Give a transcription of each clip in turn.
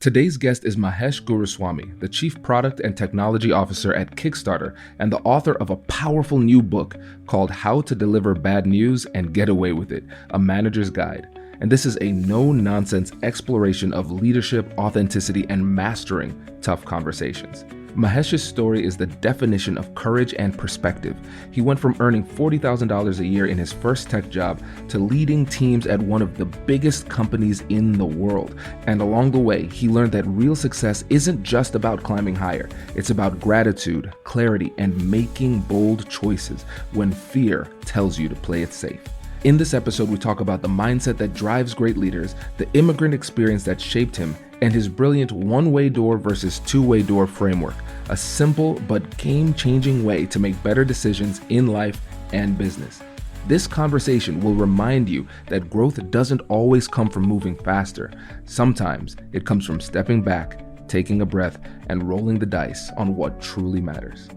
Today's guest is Mahesh Guruswamy, the Chief Product and Technology Officer at Kickstarter and the author of a powerful new book called How to Deliver Bad News and Get Away with It, A Manager's Guide. And this is a no-nonsense exploration of leadership, authenticity, and mastering tough conversations. Mahesh's story is the definition of courage and perspective. He went from earning $40,000 a year in his first tech job to leading teams at one of the biggest companies in the world. And along the way, he learned that real success isn't just about climbing higher. It's about gratitude, clarity, and making bold choices when fear tells you to play it safe. In this episode, we talk about the mindset that drives great leaders, the immigrant experience that shaped him, and his brilliant one-way door versus two-way door framework, a simple but game-changing way to make better decisions in life and business. This conversation will remind you that growth doesn't always come from moving faster. Sometimes it comes from stepping back, taking a breath, and rolling the dice on what truly matters.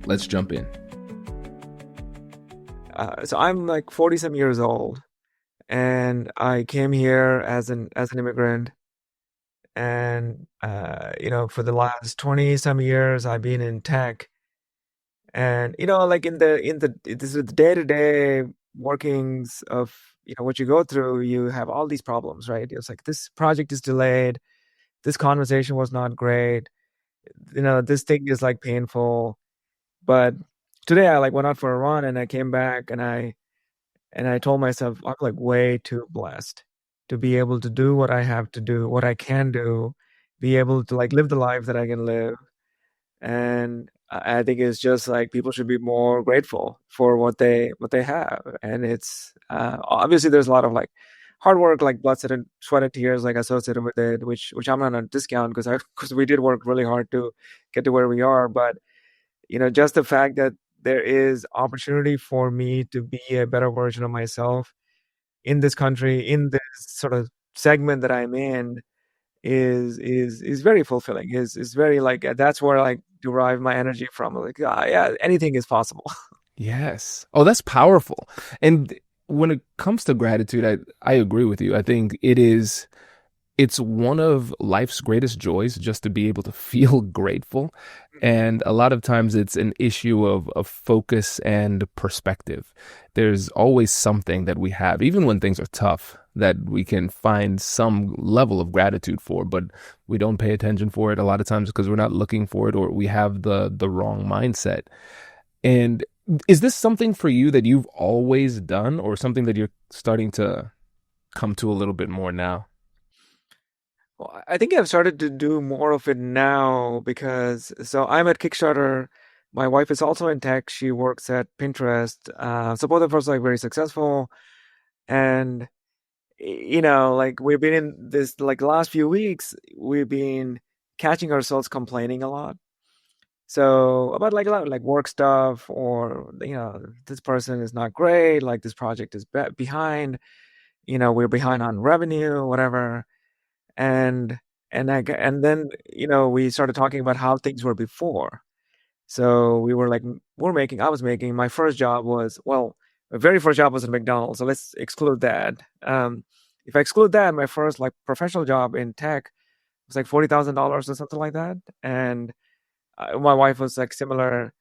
Let's jump in. So I'm like 40 some years old, and I came here as an immigrant. And for the last 20 some years, I've been in tech. And like this is the day-to-day workings of what you go through. You have all these problems, right? It's like this project is delayed, this conversation was not great, this thing is like painful. But today I like went out for a run and I came back and I told myself I'm like way too blessed to be able to do what I have to do, what I can do, be able to like live the life that I can live. And I think it's just like people should be more grateful for what they have. And it's obviously there's a lot of like hard work, like blood, sweat and tears, like associated with it, which I'm not gonna discount because we did work really hard to get to where we are. But just the fact that there is opportunity for me to be a better version of myself in this country, in this sort of segment that I'm in, is very fulfilling. Is very like that's where I derive my energy from. Like, yeah, anything is possible. Yes. Oh, that's powerful. And when it comes to gratitude, I agree with you. I think it's one of life's greatest joys just to be able to feel grateful. And a lot of times it's an issue of focus and perspective. There's always something that we have, even when things are tough, that we can find some level of gratitude for, but we don't pay attention for it a lot of times because we're not looking for it or we have the wrong mindset. And is this something for you that you've always done or something that you're starting to come to a little bit more now? Well, I think I've started to do more of it now because so I'm at Kickstarter. My wife is also in tech. She works at Pinterest. So both of us are like very successful. And like we've been in this like last few weeks, we've been catching ourselves complaining a lot. So about like a lot of like work stuff or this person is not great, like this project is behind, we're behind on revenue, whatever. And and then we started talking about how things were before. So we were like I was making my first job was my very first job was at McDonald's. So let's exclude that. If I exclude that, my first like professional job in tech was like $40,000 or something like that. And my wife was like similar,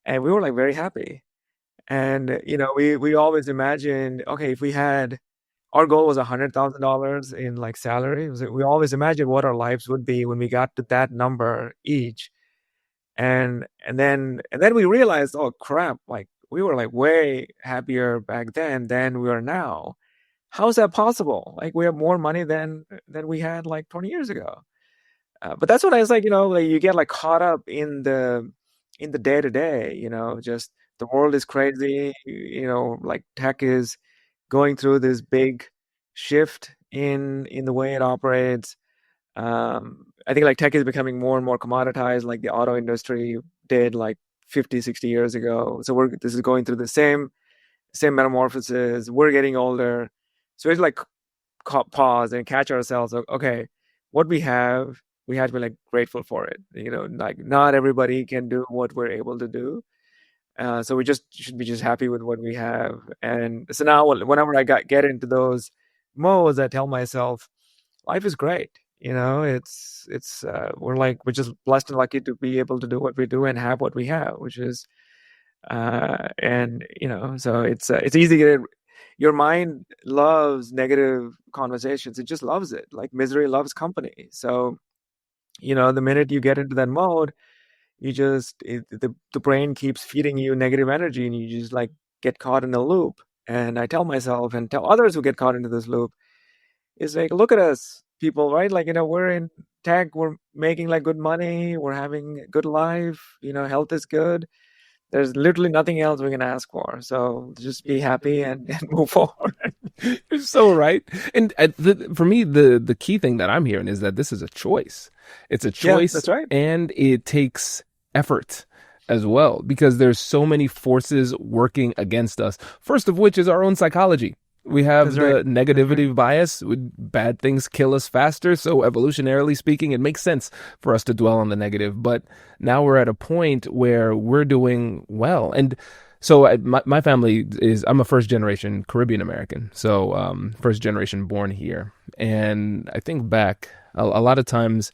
and we were like very happy. And we always imagined, okay, if we had our goal was $100,000 in like salary. We always imagined what our lives would be when we got to that number each. And then we realized, oh crap, like we were like way happier back then than we are now. How is that possible? Like we have more money than we had like 20 years ago. But that's what I was like, like you get like caught up in the day to day, just the world is crazy, like tech is going through this big shift in the way it operates. I think like tech is becoming more and more commoditized, like the auto industry did like 50, 60 years ago. So this is going through the same metamorphosis. We're getting older, so it's like pause and catch ourselves. Okay, what we have to be like grateful for it. Like not everybody can do what we're able to do. So we just should be just happy with what we have. And so now whenever I get into those modes, I tell myself life is great. We're just blessed and lucky to be able to do what we do and have what we have, which is and so it's easy to get. Your mind loves negative conversations. It just loves it. Like misery loves company. So the minute you get into that mode, the brain keeps feeding you negative energy, and you just like get caught in a loop. And I tell myself and tell others who get caught into this loop, is like, look at us, people, right? Like, we're in tech, we're making like good money, we're having a good life, health is good. There's literally nothing else we can ask for. So just be happy and move forward. You're so right. And for me, the key thing that I'm hearing is that this is a choice. It's a Yeah, choice, that's right. and it takes effort as well, because there's so many forces working against us. First of which is our own psychology. We have That's right. the negativity bias. Bad things kill us faster. So evolutionarily speaking, it makes sense for us to dwell on the negative. But now we're at a point where we're doing well. And so my family I'm a first generation Caribbean American. So first generation born here. And I think back a lot of times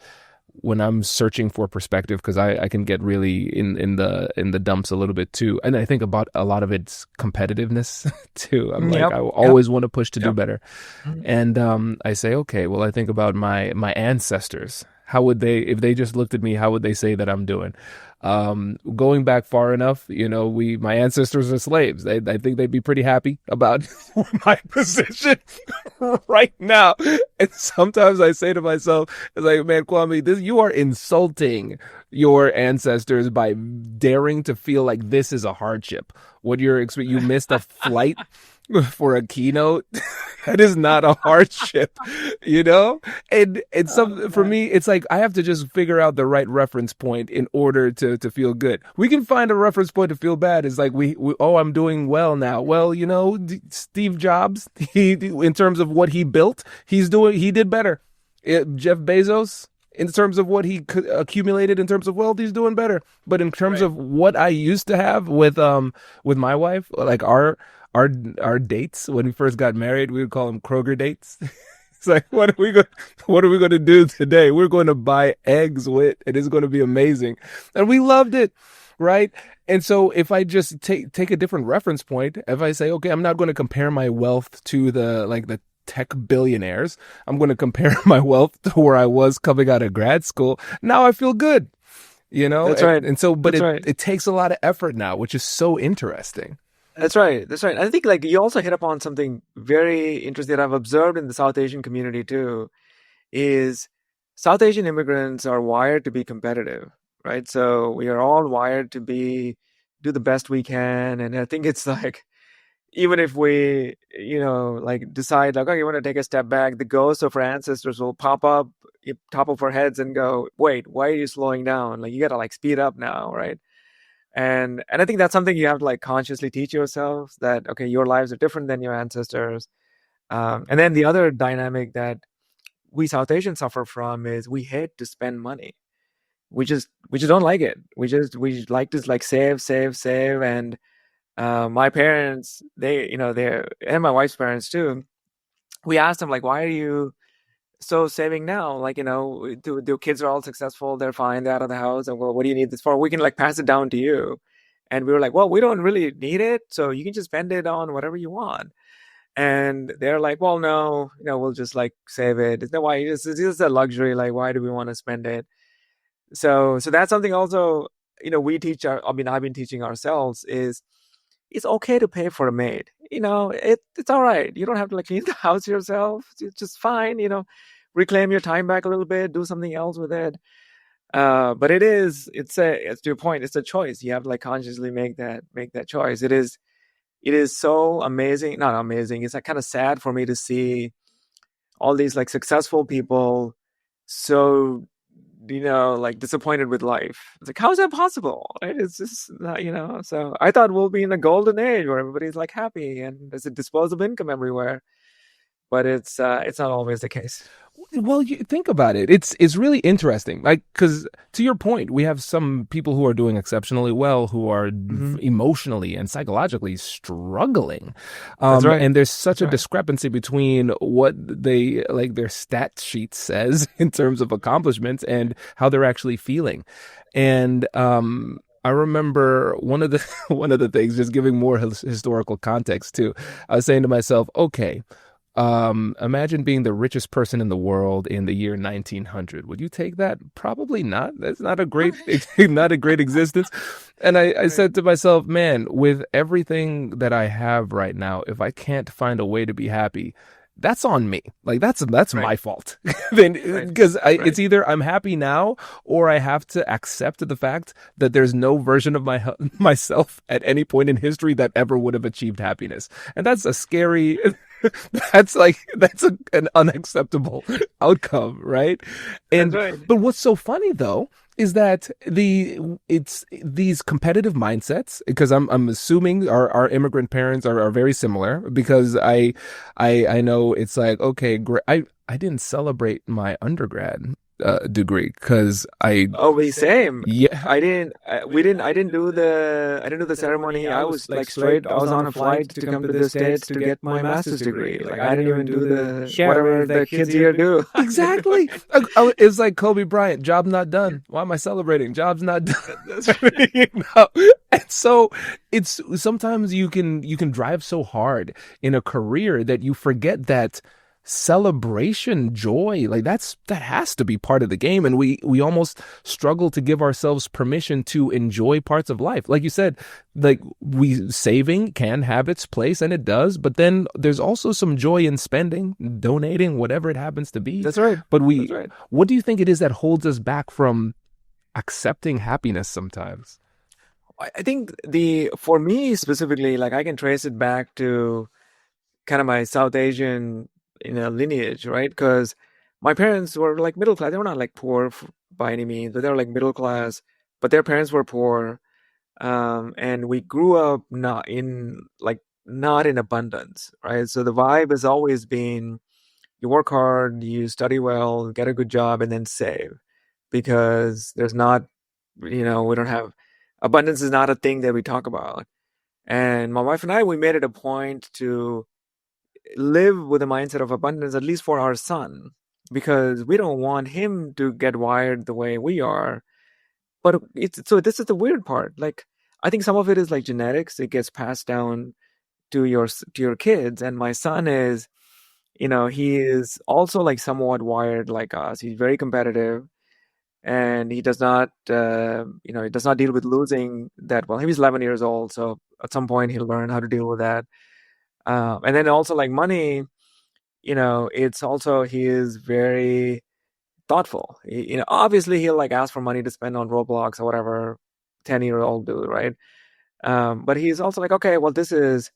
when I'm searching for perspective, because I can get really in the dumps a little bit too, and I think about a lot of it's competitiveness too. I'm like, Yep. I Yep. always want to push to do Yep. better, Mhm. and I say, okay, well, I think about my ancestors. How would they, if they just looked at me, how would they say that I'm doing? Going back far enough, my ancestors are slaves. I think they'd be pretty happy about my position right now. And sometimes I say to myself, it's like, man, Kwame, you are insulting your ancestors by daring to feel like this is a hardship. You missed a flight for a keynote. That is not a hardship, you know? And some, for Man. me, it's like I have to just figure out the right reference point in order to feel good. We can find a reference point to feel bad. It's like I'm doing well now. Well, Steve Jobs, in terms of what he built, he did better. Jeff Bezos, in terms of what he accumulated in terms of wealth, he's doing better. But in terms Right. of what I used to have with my wife, like our dates when we first got married, we would call them Kroger dates. It's like, what are we going to do today? We're going to buy eggs with, and it's going to be amazing. And we loved it, right? And so if I just take a different reference point, if I say, okay, I'm not going to compare my wealth to the tech billionaires. I'm going to compare my wealth to where I was coming out of grad school. Now I feel good, That's right. and so, but That's right. it takes a lot of effort now, which is so interesting. That's right. That's right. I think like you also hit upon something very interesting that I've observed in the South Asian community too, is South Asian immigrants are wired to be competitive, right? So we are all wired to do the best we can. And I think it's like, even if we, like decide like, okay, you want to take a step back, the ghosts of our ancestors will pop up top of our heads and go, wait, why are you slowing down? Like you got to like speed up now, right? And I think that's something you have to like consciously teach yourself, that okay, your lives are different than your ancestors. And then the other dynamic that we South Asians suffer from is we hate to spend money. We just don't like it. We like to like save. And my parents, they and my wife's parents too. We asked them like, why are you so saving now? Like, the kids are all successful, they're fine, they're out of the house, and well, what do you need this for? We can like pass it down to you. And we were like, well, we don't really need it, so you can just spend it on whatever you want. And they're like, well, no, we'll just like save it. It's no why it's just a luxury. Like, why do we want to spend it? So that's something also, I've been teaching ourselves is it's okay to pay for a maid. It's all right. You don't have to like clean the house yourself. It's just fine. Reclaim your time back a little bit, do something else with it. But it's to your point, it's a choice. You have to like consciously make that choice. It is so amazing, not amazing. It's like kind of sad for me to see all these like successful people so like disappointed with life. It's like, how is that possible? Right? It's just not, so I thought we'll be in a golden age where everybody's like happy and there's a disposable income everywhere. but it's not always the case. Well, you think about it. It's really interesting. Like, because to your point, we have some people who are doing exceptionally well who are Hmm. emotionally and psychologically struggling, That's right. and there's such That's a right. discrepancy between what they like their stat sheet says in terms of accomplishments and how they're actually feeling. And I remember one of the one of the things, just giving more historical context too. I was saying to myself, okay. Imagine being the richest person in the world in the year 1900. Would you take that? Probably not. That's not a great, not a great existence. And I Right. said to myself, man, with everything that I have right now, if I can't find a way to be happy, that's on me. Like that's Right. my fault. Then Right. because it's Right. either I'm happy now or I have to accept the fact that there's no version of myself at any point in history that ever would have achieved happiness. And that's a scary that's an unacceptable outcome, right? That's And right. but what's so funny though is that it's these competitive mindsets, because I'm assuming our immigrant parents are very similar, because I know it's like, okay, great. I didn't celebrate my undergrad degree because Oh, we same. yeah. I didn't do the ceremony. I was like straight. I was on a flight to come to the States to get my master's degree. Like I didn't even do the whatever the kids here do. I didn't do Exactly. It's like Kobe Bryant, job not done. Why am I celebrating? Job's not done. it. That's right. You know? And so it's sometimes you can drive so hard in a career that you forget that celebration, joy, like that has to be part of the game. And we almost struggle to give ourselves permission to enjoy parts of life. Like you said, like we saving can have its place, and it does, but then there's also some joy in spending, donating, whatever it happens to be. That's right. But That's right. what do you think it is that holds us back from accepting happiness sometimes? I think the for me specifically, like I can trace it back to kind of my South Asian, lineage, right? Because my parents were like middle class. They were not like poor by any means, but they were like middle class. But their parents were poor, and we grew up not in abundance, right? So the vibe has always been you work hard, you study well, get a good job, and then save because there's not, we don't have abundance is not a thing that we talk about. And my wife and I, we made it a point to live with a mindset of abundance, at least for our son, because we don't want him to get wired the way we are. But it's so this is the weird part. Like, I think some of it is like genetics; it gets passed down to your kids. And my son is, he is also like somewhat wired like us. He's very competitive, and he does not, he does not deal with losing that well. He was 11 years old, so at some point he'll learn how to deal with that. And then also like money, it's also he is very thoughtful. Obviously he'll like ask for money to spend on Roblox or whatever 10-year-old do, right? But he's also like, okay, well, this is,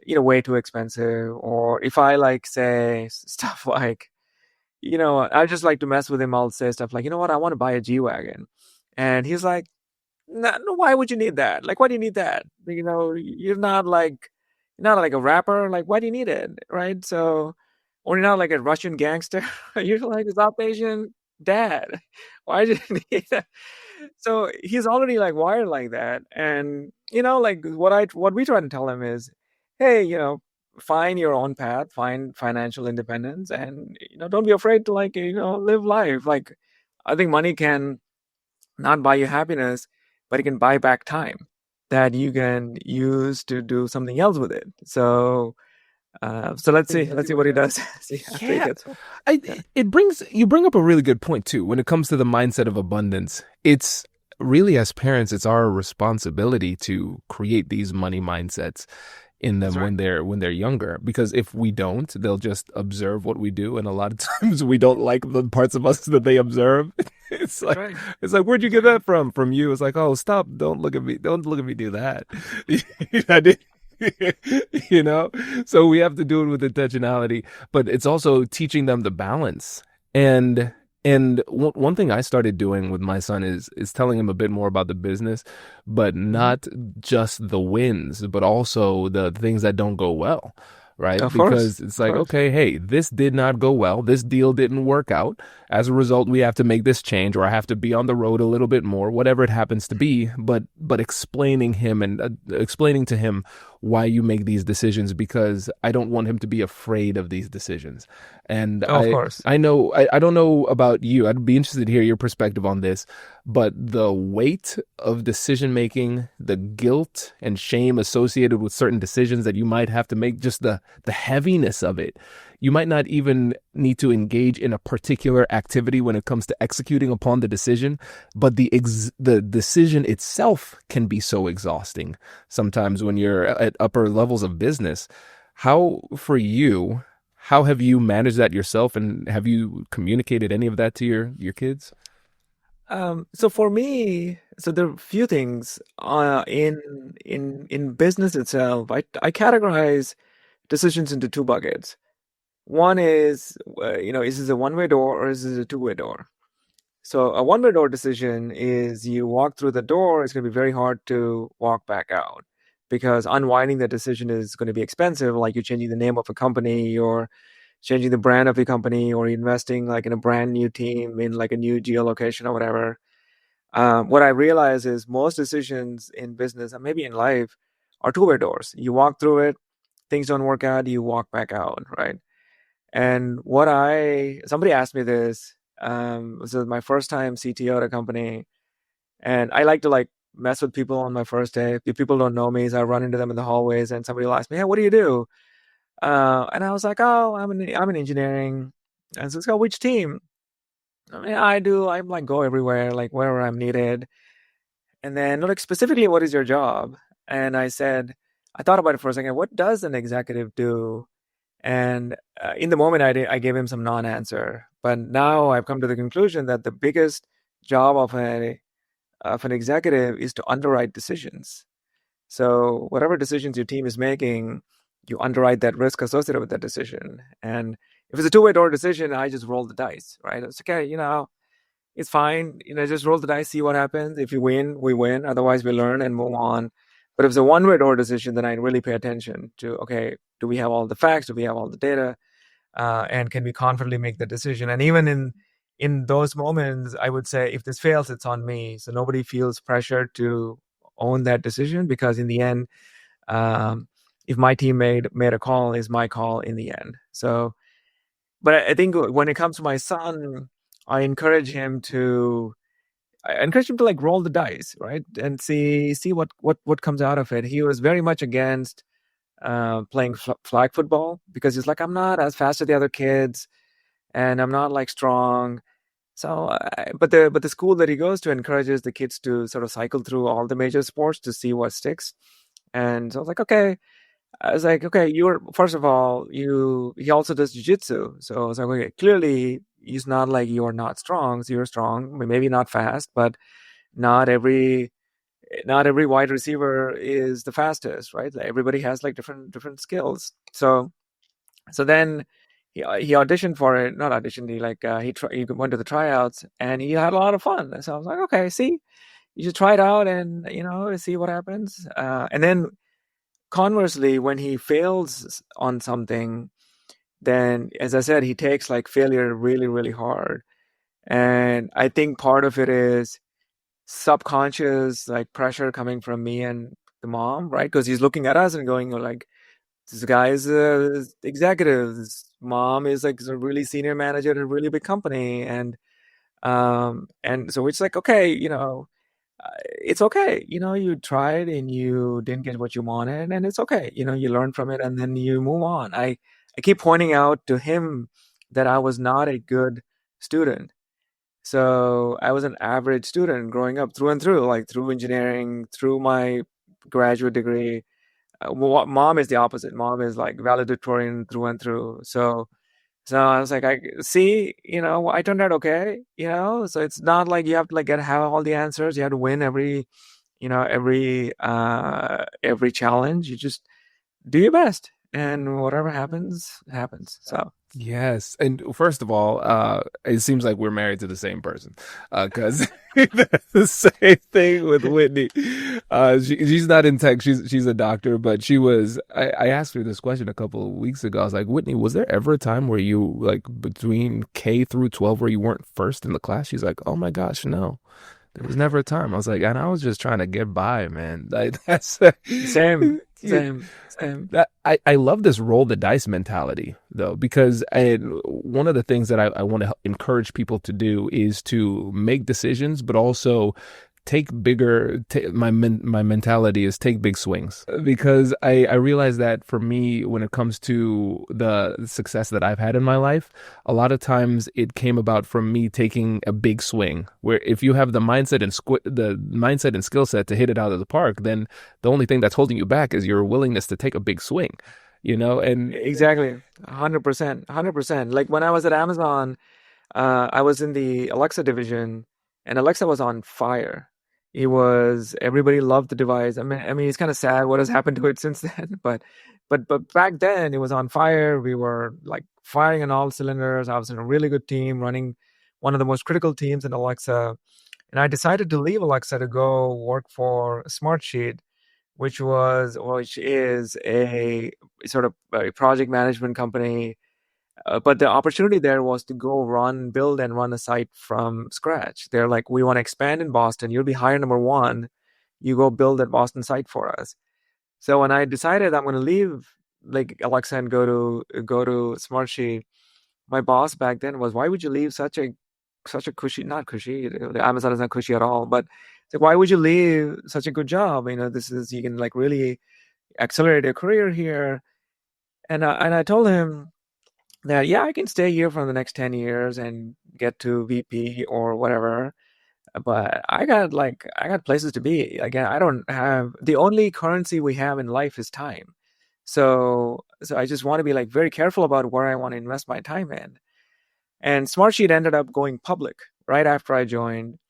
way too expensive. Or if I like say stuff like, I just like to mess with him, I'll say stuff like, you know what, I want to buy a G-Wagon. And he's like, no, why would you need that? Like, why do you need that? You're not like a rapper. Like, why do you need it? Right? So, or you're not like a Russian gangster. You're like a South Asian dad. Why do you need that? So he's already like wired like that. And like what we try to tell him is, hey, find your own path, find financial independence, and don't be afraid to like live life. Like, I think money can not buy you happiness, but it can buy back time that you can use to do something else with it. So let's see what he does. See after he Yeah. gets home. I Yeah, it brings you bring up a really good point too when it comes to the mindset of abundance. It's really, as parents, it's our responsibility to create these money mindsets in that's them right. when they're younger, because if we don't, they'll just observe what we do, and a lot of times we don't like the parts of us that they observe. It's That's like right. it's like, where'd you That's get right. that from you? It's like, oh, stop, don't look at me do that. I did. you know so we have to do it with intentionality, but it's also teaching them the balance. And one thing I started doing with my son is telling him a bit more about the business, but Hmm. not just the wins, but also the things that don't go well, right? Of course, Because it's of like, course. okay, hey, this did not go well. This deal didn't work out. As a result, we have to make this change, or I have to be on the road a little bit more, whatever it happens to be. But explaining him and explaining to him why you make these decisions, because I don't want him to be afraid of these decisions. And Oh, of course. I know I don't know about you. I'd be interested to hear your perspective on this, but the weight of decision making, the guilt and shame associated with certain decisions that you might have to make, just the heaviness of it. You might not even need to engage in a particular activity when it comes to executing upon the decision, but the decision itself can be so exhausting sometimes when you're at upper levels of business. How, for you, how have you managed that yourself, and have you communicated any of that to your kids? So for me, so there are a few things in business itself. I categorize decisions into two buckets. One is, is this a one-way door or is this a two-way door? So a one-way door decision is you walk through the door, it's going to be very hard to walk back out because unwinding the decision is going to be expensive, like you're changing the name of a company or changing the brand of your company or investing like in a brand new team in like a new geolocation or whatever. What I realize is most decisions in business and maybe in life are two-way doors. You walk through it, things don't work out, you walk back out, right? And somebody asked me this, this is my first time CTO at a company, and I like to like mess with people on my first day. If people don't know me, so I run into them in the hallways, and somebody will ask me, "Hey, what do you do?" And I was like, "Oh, I'm in engineering." And so it's like, "Which team?" I mean, I'm like go everywhere, like wherever I'm needed. And then like specifically, what is your job? And I thought about it for a second. What does an executive do? And in the moment, I gave him some non-answer. But now I've come to the conclusion that the biggest job of an executive is to underwrite decisions. So whatever decisions your team is making, you underwrite that risk associated with that decision. And if it's a two-way door decision, I just roll the dice, right? It's okay, it's fine. Just roll the dice, see what happens. If we win, we win. Otherwise, we learn and move on. But if it's a one-way door decision, then I really pay attention to, okay, do we have all the facts? Do we have all the data? And can we confidently make the decision? And even in those moments, I would say, if this fails, it's on me. So nobody feels pressure to own that decision because in the end, um, if my team made a call, is my call in the end. So, but I think when it comes to my son, I encourage him to like roll the dice, right, and see what comes out of it. He was very much against playing flag football because he's like, I'm not as fast as the other kids, and I'm not like strong. So, but the school that he goes to encourages the kids to sort of cycle through all the major sports to see what sticks. And so I was like, okay. I was like, okay, you're first of all, he also does jujitsu. So I was like, okay, clearly he's not like you're not strong. So you're strong, maybe not fast, but not every not every wide receiver is the fastest, right? Like, everybody has like different skills. So then he auditioned for it, not auditioned. He went to the tryouts and he had a lot of fun. So I was like, okay, see, you should try it out and see what happens. And then conversely, when he fails on something, then as I said, he takes like failure really, really hard. And I think part of it is subconscious like pressure coming from me and the mom, right? Because he's looking at us and going like, this guy is a executive. This mom is like a really senior manager at a really big company, and so it's like, okay, it's okay. You tried and you didn't get what you wanted, and it's okay. You learn from it and then you move on. I keep pointing out to him that I was not a good student. So I was an average student growing up through and through, like through engineering, through my graduate degree. Mom is the opposite. Mom is like valedictorian through and through. So I was like, I see, I turned out okay, So it's not like you have to like have all the answers. You have to win every challenge. You just do your best, and whatever happens, happens. So Yes. And first of all, it seems like we're married to the same person. Cause that's the same thing with Whitney. She's not in tech. She's a doctor, but she was. I asked her this question a couple of weeks ago. I was like, Whitney, was there ever a time where you like between K through 12 where you weren't first in the class? She's like, oh my gosh, no. There was never a time. I was like, and I was just trying to get by, man. Like that's Same, you, same. that I love this roll the dice mentality though, because one of the things that I want to encourage people to do is to make decisions, but also take bigger. My mentality is take big swings, because I realize that for me, when it comes to the success that I've had in my life, a lot of times it came about from me taking a big swing. Where if you have the mindset and the mindset and skill set to hit it out of the park, then the only thing that's holding you back is your willingness to take a big swing. And Exactly. 100%. 100%. Like when I was at Amazon, I was in the Alexa division, and Alexa was on fire. Everybody loved the device. I mean, it's kind of sad what has happened to it since then, but back then it was on fire. We were like firing on all cylinders. I was in a really good team, running one of the most critical teams in Alexa, and I decided to leave Alexa to go work for Smartsheet, which is a sort of a project management company, but the opportunity there was to go build and run a site from scratch. They're like, we want to expand in Boston. You'll be hire number one. You go build that Boston site for us. So when I decided I'm going to leave like Alexa and go to Smartsheet, my boss back then was, why would you leave such a cushy, not cushy, the Amazon is not cushy at all, but it's like, why would you leave such a good job? You can like really accelerate your career here. And I told him that, yeah, I can stay here for the next 10 years and get to VP or whatever. But I got places to be. Again, I don't have the only currency we have in life is time. So I just want to be like very careful about where I want to invest my time in. And Smartsheet ended up going public right after I joined.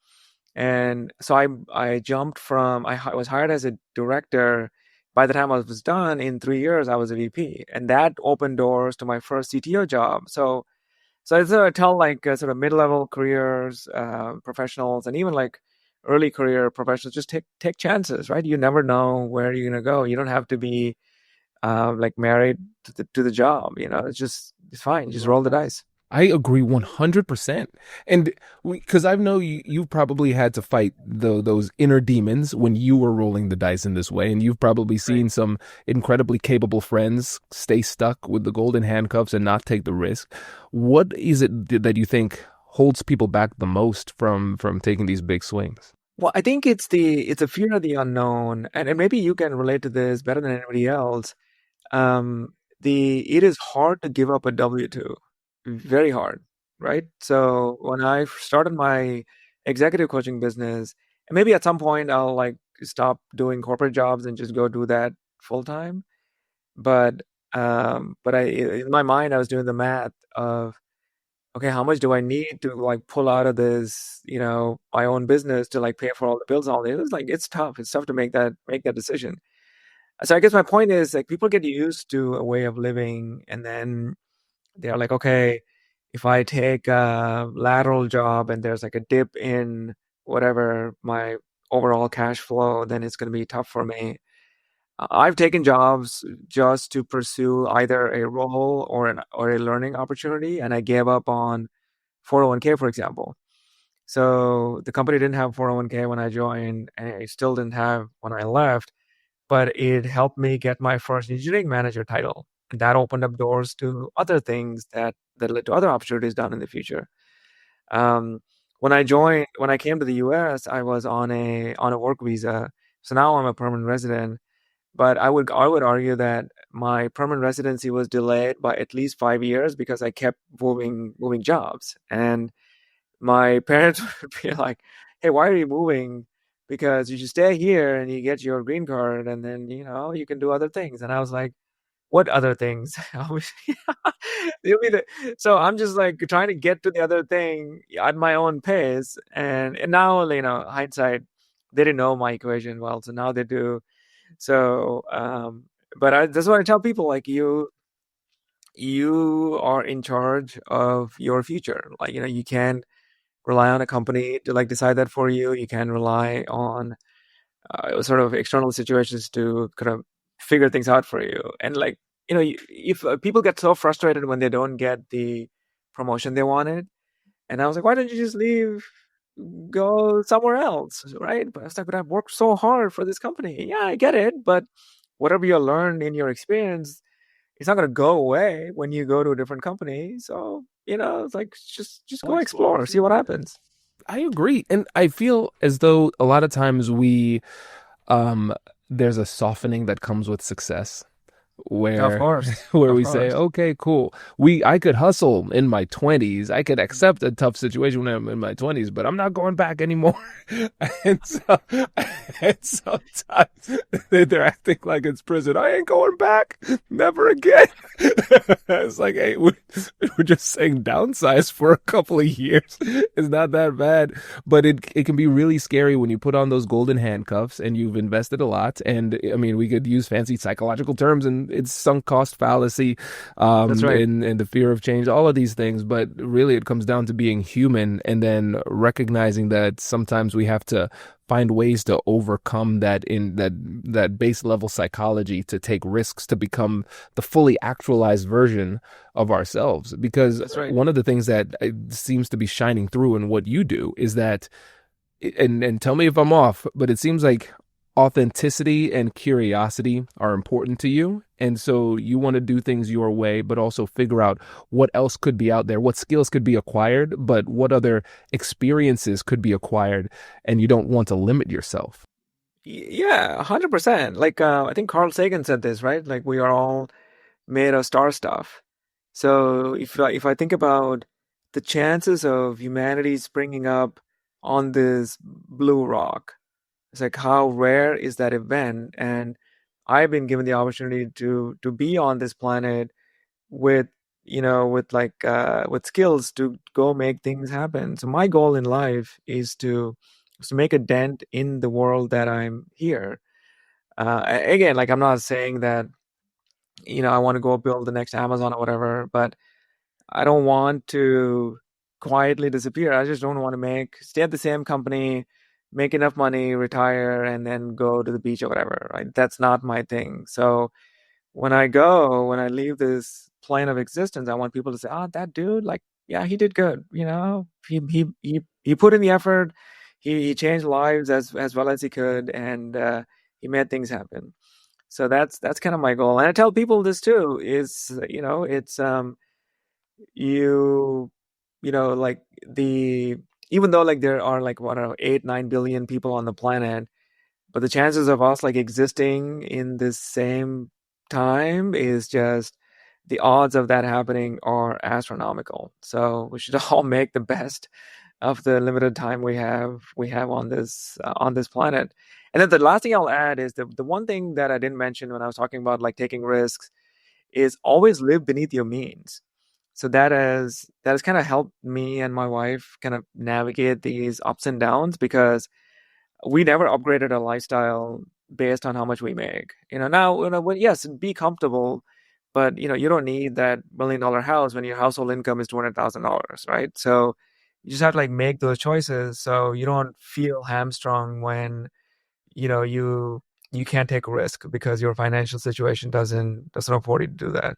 And so I jumped from I was hired as a director. By the time I was done in 3 years, I was a VP, and that opened doors to my first CTO job. So I sort of tell like sort of mid-level careers, professionals, and even like early career professionals, just take chances, right? You never know where you're gonna go. You don't have to be like married to the job. It's fine. Just roll the dice. I agree 100%. And because I know you've probably had to fight those inner demons when you were rolling the dice in this way. And you've probably Right. seen some incredibly capable friends stay stuck with the golden handcuffs and not take the risk. What is it that you think holds people back the most from taking these big swings? Well, I think it's a fear of the unknown, and maybe you can relate to this better than anybody else. It is hard to give up a W-2, very hard, right? So when I started my executive coaching business, and maybe at some point I'll like stop doing corporate jobs and just go do that full time. But in my mind I was doing the math of, okay, how much do I need to like pull out of this, my own business to like pay for all the bills all day? It was like it's tough. It's tough to make that decision. So I guess my point is like people get used to a way of living, and then they're like, okay, if I take a lateral job and there's like a dip in whatever my overall cash flow, then it's going to be tough for me. I've taken jobs just to pursue either a role or a learning opportunity, and I gave up on 401k, for example. So the company didn't have 401k when I joined, and I still didn't have when I left, but it helped me get my first engineering manager title. And that opened up doors to other things that led to other opportunities down in the future. Um, when I came to the US, I was on a work visa. So now I'm a permanent resident. But I would argue that my permanent residency was delayed by at least 5 years because I kept moving jobs. And my parents would be like, "Hey, why are you moving? Because you should stay here and you get your green card, and then you can do other things." And I was like, "What other things?" Obviously, so I'm just like trying to get to the other thing at my own pace. And now, hindsight, they didn't know my equation well, so now they do. So, that's what I tell people, like you are in charge of your future. Like, you can't rely on a company to like decide that for you. You can rely on sort of external situations to kind of figure things out for you. And like, if people get so frustrated when they don't get the promotion they wanted, and I was like, why don't you just leave, go somewhere else, right? But I was like, but I've worked so hard for this company. Yeah, I get it, but whatever you learned in your experience, it's not going to go away when you go to a different company. So, it's like just go explore, see what happens. I agree. And I feel as though a lot of times um, there's a softening that comes with success Of where course, where of we say, course. okay, cool. I could hustle in my 20s. I could accept a tough situation when I'm in my 20s, but I'm not going back anymore. and so and sometimes they're acting like it's prison. I ain't going back. Never again. It's like, hey, we're just saying downsize for a couple of years. It's not that bad, but it can be really scary when you put on those golden handcuffs and you've invested a lot. And I mean, we could use fancy psychological terms, and it's sunk cost fallacy, That's right. and the fear of change, all of these things. But really, it comes down to being human, and then recognizing that sometimes we have to find ways to overcome that base level psychology, to take risks, to become the fully actualized version of ourselves. Because That's right. one of the things that seems to be shining through in what you do is that, and tell me if I'm off, but it seems like authenticity and curiosity are important to you. And so you want to do things your way, but also figure out what else could be out there, what skills could be acquired, but what other experiences could be acquired. And you don't want to limit yourself. Yeah, 100%. Like, I think Carl Sagan said this, right? Like, we are all made of star stuff. So if I think about the chances of humanity springing up on this blue rock, it's like how rare is that event? And I've been given the opportunity to be on this planet with with skills to go make things happen. So my goal in life is to make a dent in the world that I'm here. Again, like I'm not saying that I want to go build the next Amazon or whatever, but I don't want to quietly disappear. I just don't want to stay at the same company, make enough money, retire, and then go to the beach or whatever, right? That's not my thing. So when I leave this plane of existence, I want people to say, "Oh, that dude, like, yeah, he did good. He put in the effort. He changed lives as well as he could, and he made things happen." So that's kind of my goal. And I tell people this too, is, it's you like the even though like there are like what are 8-9 billion people on the planet, but the chances of us like existing in this same time is just the odds of that happening are astronomical. So we should all make the best of the limited time we have on this planet. And then the last thing I'll add is the one thing that I didn't mention when I was talking about like taking risks is always live beneath your means. So that has kind of helped me and my wife kind of navigate these ups and downs because we never upgraded our lifestyle based on how much we make. Now, yes, be comfortable, but you don't need that $1 million house when your household income is $200,000, right? So you just have to like make those choices so you don't feel hamstrung when you can't take a risk because your financial situation doesn't afford you to do that.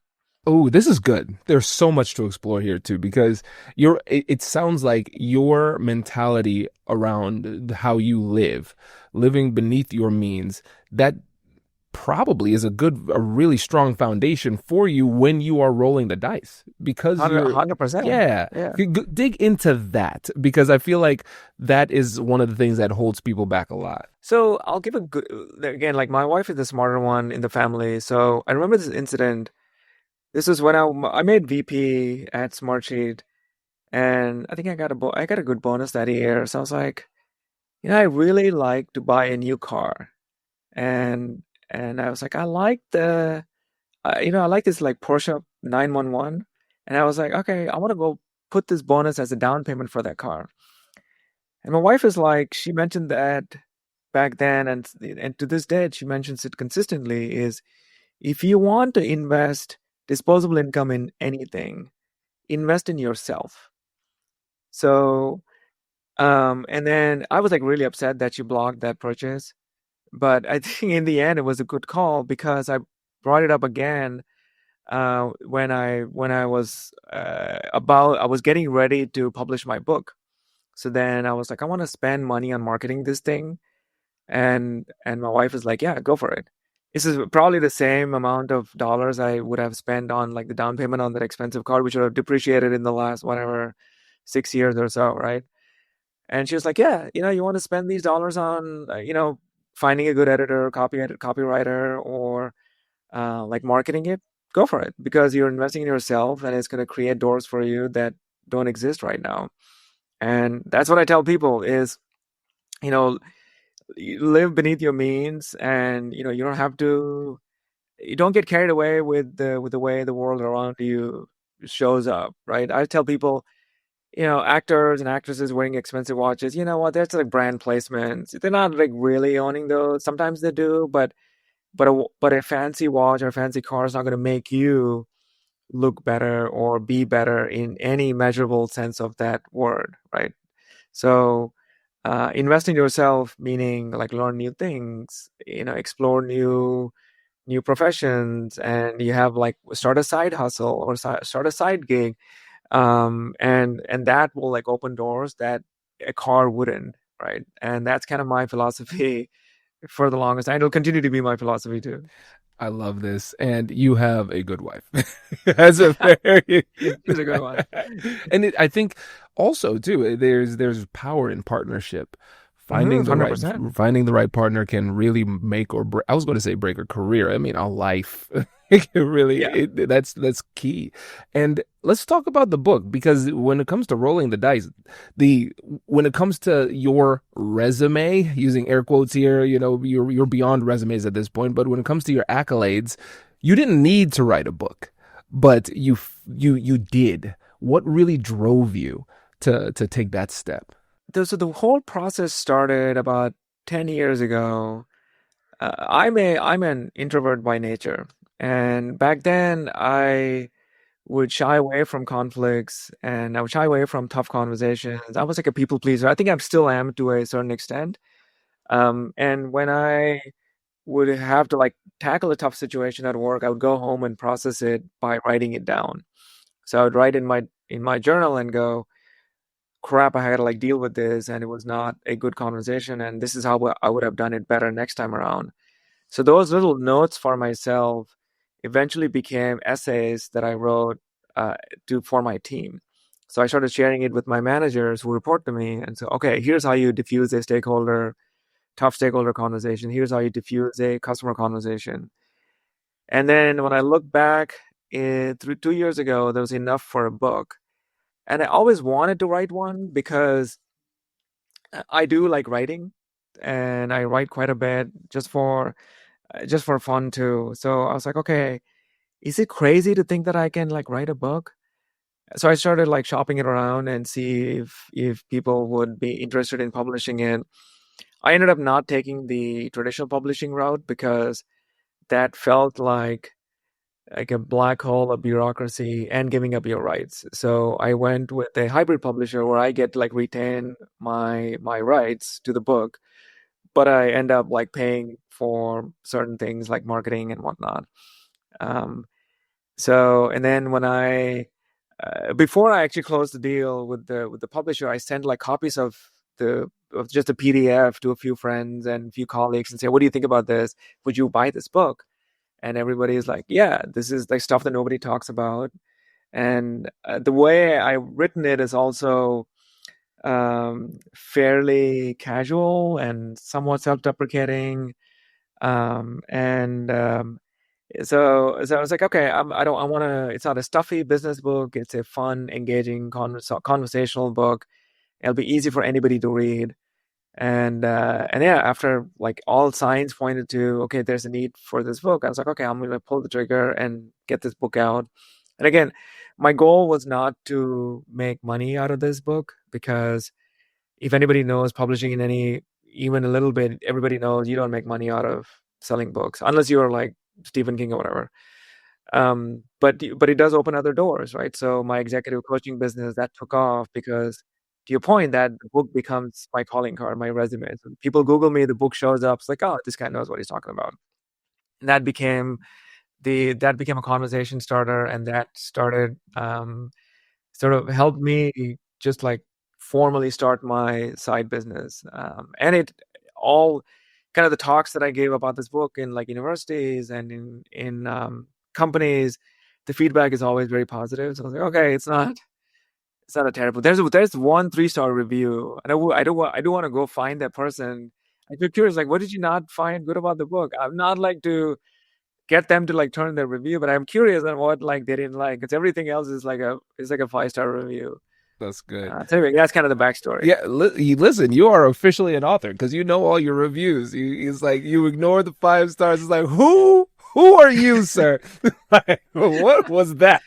Oh, this is good. There's so much to explore here too, because it sounds like your mentality around how you live, living beneath your means, that probably is a really strong foundation for you when you are rolling the dice, because 100%. yeah, Yeah. dig into that, because I feel like that is one of the things that holds people back a lot. So I'll give a good, again, like my wife is the smarter one in the family. So I remember this incident. This is when I made VP at Smartsheet, and I think I got a good bonus that year. So I was like, I really like to buy a new car, and I was like, I like this like Porsche 911, and I was like, okay, I want to go put this bonus as a down payment for that car. And my wife is like, she mentioned that back then, and to this day, she mentions it consistently. Is if you want to invest disposable income in anything, invest in yourself. So, and then I was like really upset that she blocked that purchase. But I think in the end it was a good call because I brought it up again when I was I was getting ready to publish my book. So then I was like, I want to spend money on marketing this thing, and my wife is like, yeah, go for it. This is probably the same amount of dollars I would have spent on like the down payment on that expensive car, which would have depreciated in the last whatever 6 years or so, right? And she was like, yeah, you want to spend these dollars on finding a good editor, copywriter, or like marketing it, go for it because you're investing in yourself and it's going to create doors for you that don't exist right now. And that's what I tell people is, you know, you live beneath your means, and you don't get carried away with the way the world around you shows up, right? I tell people, actors and actresses wearing expensive watches, you know what, that's like brand placements. They're not like really owning those. Sometimes they do, but a fancy watch or a fancy car is not going to make you look better or be better in any measurable sense of that word, right? So invest in yourself, meaning like learn new things, explore new professions, and you have like start a side hustle or start a side gig, and that will like open doors that a car wouldn't, right? And that's kind of my philosophy for the longest, and it'll continue to be my philosophy too. I love this, and you have a good wife. That's a very, She's a good one. and I think also too, there's power in partnership. Mm-hmm, 100%. Finding the right partner can really make or break. I was going to say break a career. I mean, a life. It really, Yeah. that's key. And let's talk about the book because when it comes to rolling the dice, the when it comes to your resume, using air quotes here, you're beyond resumes at this point. But when it comes to your accolades, you didn't need to write a book, but you did. What really drove you to take that step? So the whole process started about 10 years ago. I'm an introvert by nature, and back then I would shy away from conflicts and I would shy away from tough conversations. I was like a people pleaser. I think I still am to a certain extent. And when I would have to like tackle a tough situation at work, I would go home and process it by writing it down. So I would write in my journal and go, crap, I had to like deal with this, and it was not a good conversation, and this is how I would have done it better next time around. So those little notes for myself eventually became essays that I wrote for my team. So I started sharing it with my managers who report to me and say, okay, here's how you diffuse a tough stakeholder conversation. Here's how you diffuse a customer conversation. And then when I look back through 2 years ago, there was enough for a book. And I always wanted to write one because I do like writing, and I write quite a bit just for fun too. So I was like, okay, is it crazy to think that I can like write a book? So I started like shopping it around and see if people would be interested in publishing it. I ended up not taking the traditional publishing route because that felt like a black hole of bureaucracy and giving up your rights. So I went with a hybrid publisher where I get to like retain my rights to the book, but I end up like paying for certain things like marketing and whatnot. Um, and then when before I actually closed the deal with the publisher, I sent like copies of just a PDF to a few friends and a few colleagues and say, what do you think about this? Would you buy this book? And everybody is like, yeah, this is like stuff that nobody talks about. And the way I've written it is also fairly casual and somewhat self-deprecating. And so I was like, okay, I don't, I want to. It's not a stuffy business book. It's a fun, engaging, conversational book. It'll be easy for anybody to read. And yeah, after like all signs pointed to, okay, there's a need for this book, I was like, okay, I'm gonna pull the trigger and get this book out. And again, my goal was not to make money out of this book because if anybody knows publishing in even a little bit, everybody knows you don't make money out of selling books unless you're like Stephen King or whatever. But it does open other doors, right? So my executive coaching business that took off because to your point, that the book becomes my calling card, my resume. So people Google me, the book shows up. It's like, oh, this guy knows what he's talking about. And that became a conversation starter, and that started sort of helped me just like formally start my side business. And it all kind of the talks that I gave about this book in like universities and in companies, the feedback is always very positive. So I was like, okay, it's not a terrible. There's one 3-star review, and I do want to go find that person. I'm just curious, like, what did you not find good about the book? I'm not like to get them to like turn their review, but I'm curious on what like they didn't like, because everything else is like a 5-star review. That's good. So anyway, that's kind of the backstory. Yeah, listen, you are officially an author because you know all your reviews. It's like you ignore the 5 stars. It's like, who are you, sir? Like, what was that?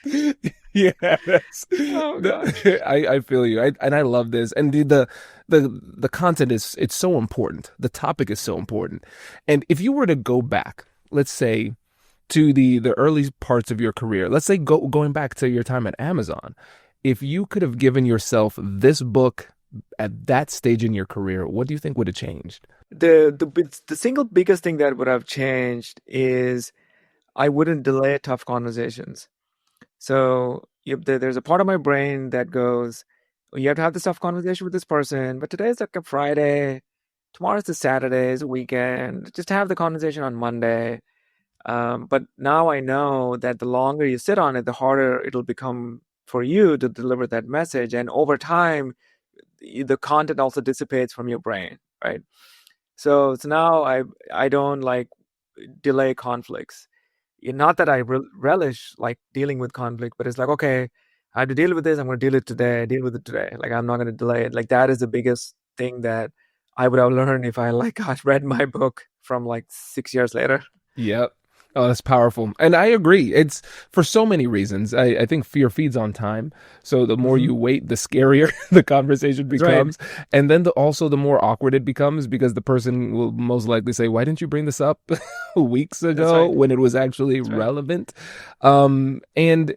Yes. Oh gosh. I feel you. And I love this. And the content it's so important. The topic is so important. And if you were to go back, let's say to the early parts of your career, let's say going back to your time at Amazon, if you could have given yourself this book at that stage in your career, what do you think would have changed? The single biggest thing that would have changed is I wouldn't delay tough conversations. So there's a part of my brain that goes, "Oh, you have to have this tough conversation with this person, but today's like a Friday, tomorrow's a Saturday, it's a weekend. Just have the conversation on Monday." But now I know that the longer you sit on it, the harder it'll become for you to deliver that message. And over time, the content also dissipates from your brain, right? So now I don't like delay conflicts. Not that I relish like dealing with conflict, but it's like, okay, I have to deal with this. I'm going to deal with it today. Like, I'm not going to delay it. Like, that is the biggest thing that I would have learned if I like got read my book from like 6 years later. Yep. Oh, that's powerful. And I agree. It's for so many reasons. I think fear feeds on time. So the more you wait, the scarier the conversation becomes. Right. And then also the more awkward it becomes, because the person will most likely say, why didn't you bring this up weeks ago when it was actually relevant? And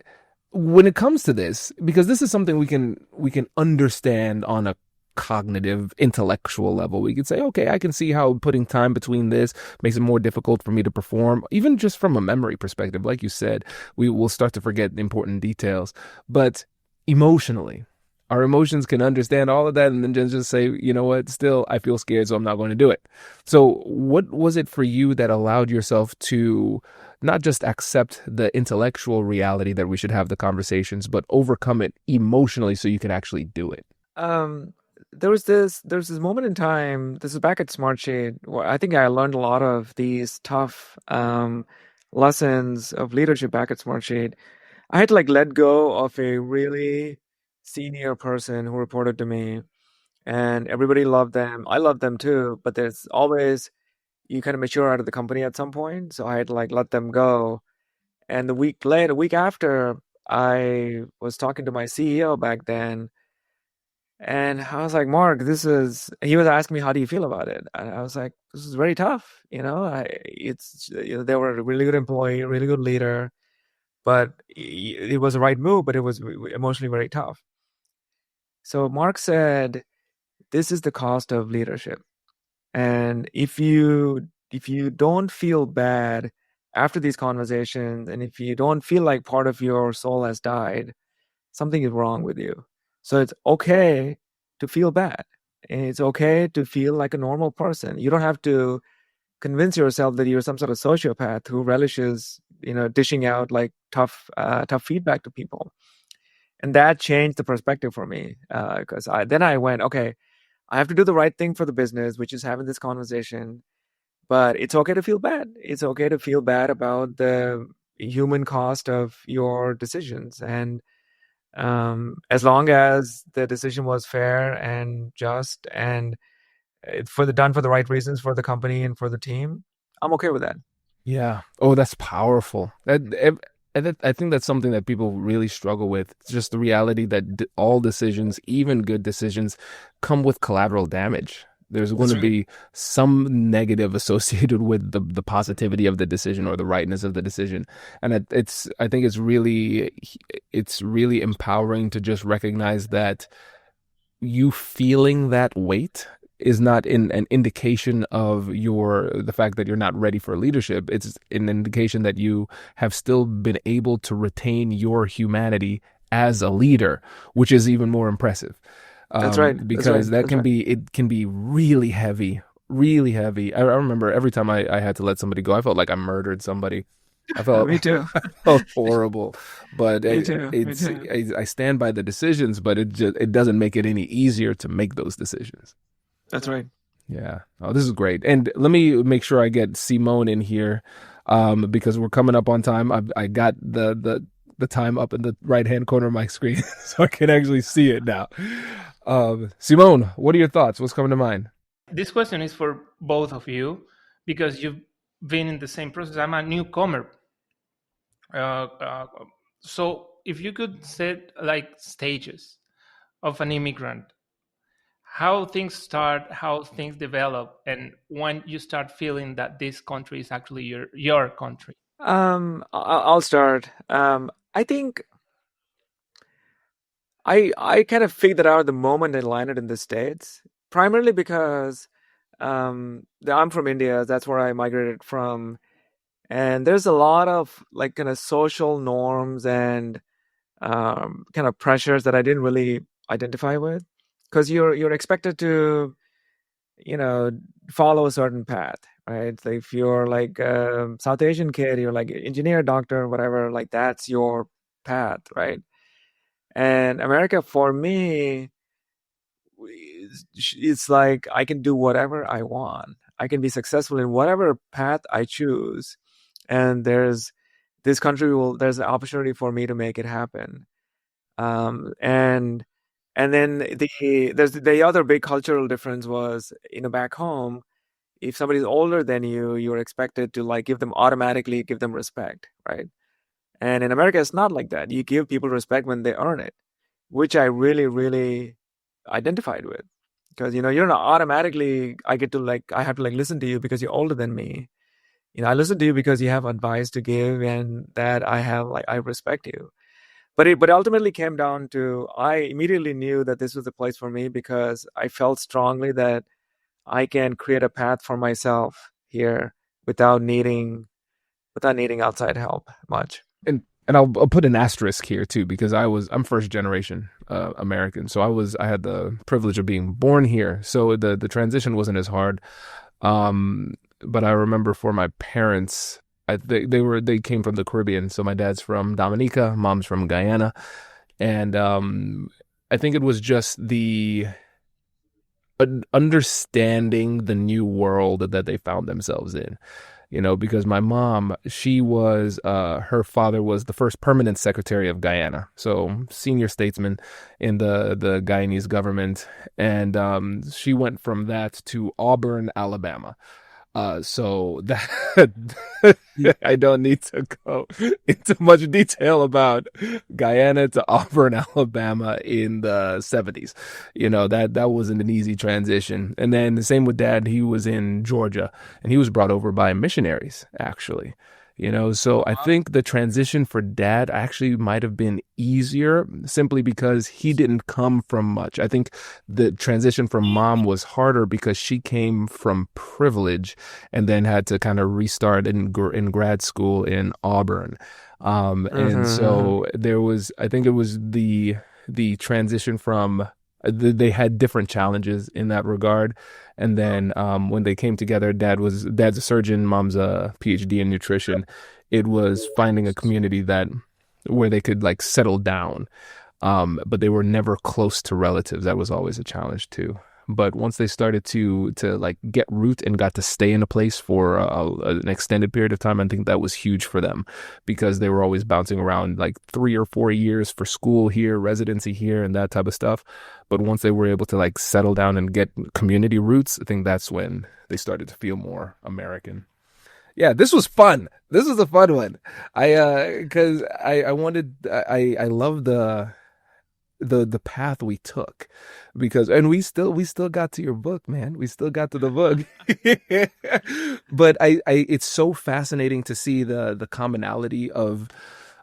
when it comes to this, because this is something we can understand on a cognitive, intellectual level, we could say, okay, I can see how putting time between this makes it more difficult for me to perform, even just from a memory perspective. Like you said, we will start to forget important details. But emotionally, our emotions can understand all of that and then just say, you know what, still, I feel scared, so I'm not going to do it. So what was it for you that allowed yourself to not just accept the intellectual reality that we should have the conversations, but overcome it emotionally so you can actually do it? There's this moment in time, this is back at Smartsheet, where I think I learned a lot of these tough lessons of leadership back at Smartsheet. I had to like let go of a really senior person who reported to me, and everybody loved them. I loved them too, but there's always, you kind of mature out of the company at some point. So I had to like let them go. And a week after, I was talking to my CEO back then, and I was like, Mark, he was asking me, how do you feel about it? And I was like, this is very tough. They were a really good employee, a really good leader, but it was the right move, but it was emotionally very tough. So Mark said, this is the cost of leadership. And if you don't feel bad after these conversations, and if you don't feel like part of your soul has died, something is wrong with you. So it's okay to feel bad. And it's okay to feel like a normal person. You don't have to convince yourself that you're some sort of sociopath who relishes, dishing out like tough feedback to people. And that changed the perspective for me, because then I went, okay, I have to do the right thing for the business, which is having this conversation. But it's okay to feel bad. It's okay to feel bad about the human cost of your decisions. And as long as the decision was fair and just and done for the right reasons for the company and for the team, I'm okay with that. Yeah. Oh, that's powerful. I think that's something that people really struggle with. It's just the reality that all decisions, even good decisions, come with collateral damage. There's going to be some negative associated with the positivity of the decision or the rightness of the decision. And I think it's really empowering to just recognize that you feeling that weight is not an indication of the fact that you're not ready for leadership. It's an indication that you have still been able to retain your humanity as a leader, which is even more impressive. That's right. That's right. Because that That's can right. be it can be really heavy, really heavy. I remember every time I had to let somebody go, I felt like I murdered somebody. I felt Me too. I felt horrible, but Me too. Me too. I stand by the decisions, but it doesn't make it any easier to make those decisions. That's right. Yeah. Oh, this is great. And let me make sure I get Simone in here, because we're coming up on time. I got the time up in the right hand corner of my screen, so I can actually see it now. Simone, what are your thoughts? What's coming to mind? This question is for both of you because you've been in the same process. I'm a newcomer. So if you could set like stages of an immigrant, how things start, how things develop, and when you start feeling that this country is actually your country. I'll start. I think I kind of figured out the moment I landed in the States, primarily because I'm from India. That's where I migrated from, and there's a lot of like kind of social norms and kind of pressures that I didn't really identify with, because you're expected to, you know, follow a certain path, right? So if you're like a South Asian kid, you're like engineer, doctor, whatever, like that's your path, right? And America for me, it's like I can do whatever I want. I can be successful in whatever path I choose, and there's an opportunity for me to make it happen. And then the other big cultural difference was, back home, if somebody's older than you, you're expected to like automatically give them respect, right? And in America, it's not like that. You give people respect when they earn it, which I really, really identified with. Because, you're not automatically, I have to like listen to you because you're older than me. I listen to you because you have advice to give, and that I respect you. But it ultimately came down to, I immediately knew that this was the place for me because I felt strongly that I can create a path for myself here without needing outside help much. And I'll put an asterisk here too, because I'm first generation American, so I had the privilege of being born here, so the transition wasn't as hard. But I remember for my parents, they came from the Caribbean, so my dad's from Dominica, mom's from Guyana, and I think it was just the understanding the new world that they found themselves in. Because my mom, her father was the first permanent secretary of Guyana, so senior statesman in the Guyanese government, and she went from that to Auburn, Alabama. So that I don't need to go into much detail about Guyana to Auburn, Alabama in the 70s. That wasn't an easy transition. And then the same with dad. He was in Georgia, and he was brought over by missionaries, actually. So I think the transition for dad actually might have been easier simply because he didn't come from much. I think the transition from mom was harder because she came from privilege and then had to kind of restart in grad school in Auburn. And so I think it was the transition from, they had different challenges in that regard. And then when they came together, dad's a surgeon, mom's a PhD in nutrition. It was finding a community where they could like settle down. But they were never close to relatives. That was always a challenge too. But once they started to like get root and got to stay in a place for an extended period of time, I think that was huge for them, because they were always bouncing around like 3 or 4 years for school here, residency here, and that type of stuff. But once they were able to like settle down and get community roots, I think that's when they started to feel more American. Yeah, this was fun. This was a fun one. Because I wanted, I love the path we took, and we still got to your book, man. We still got to the book. But I it's so fascinating to see the commonality of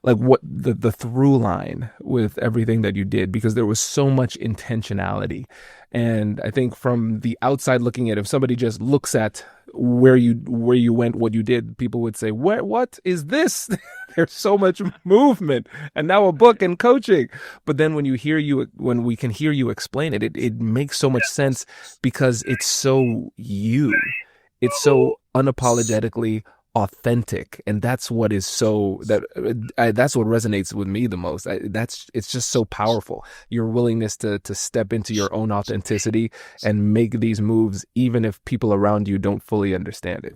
like what the through line with everything that you did, because there was so much intentionality. And I think from the outside looking at, if somebody just looks at where you went, what you did, people would say, what is this? There's so much movement, and now a book and coaching. But then when we can hear you explain it, it makes so much sense, because it's so you. It's so unapologetically authentic, and that's what is that's what resonates with me the most. It's just so powerful, your willingness to step into your own authenticity and make these moves even if people around you don't fully understand it.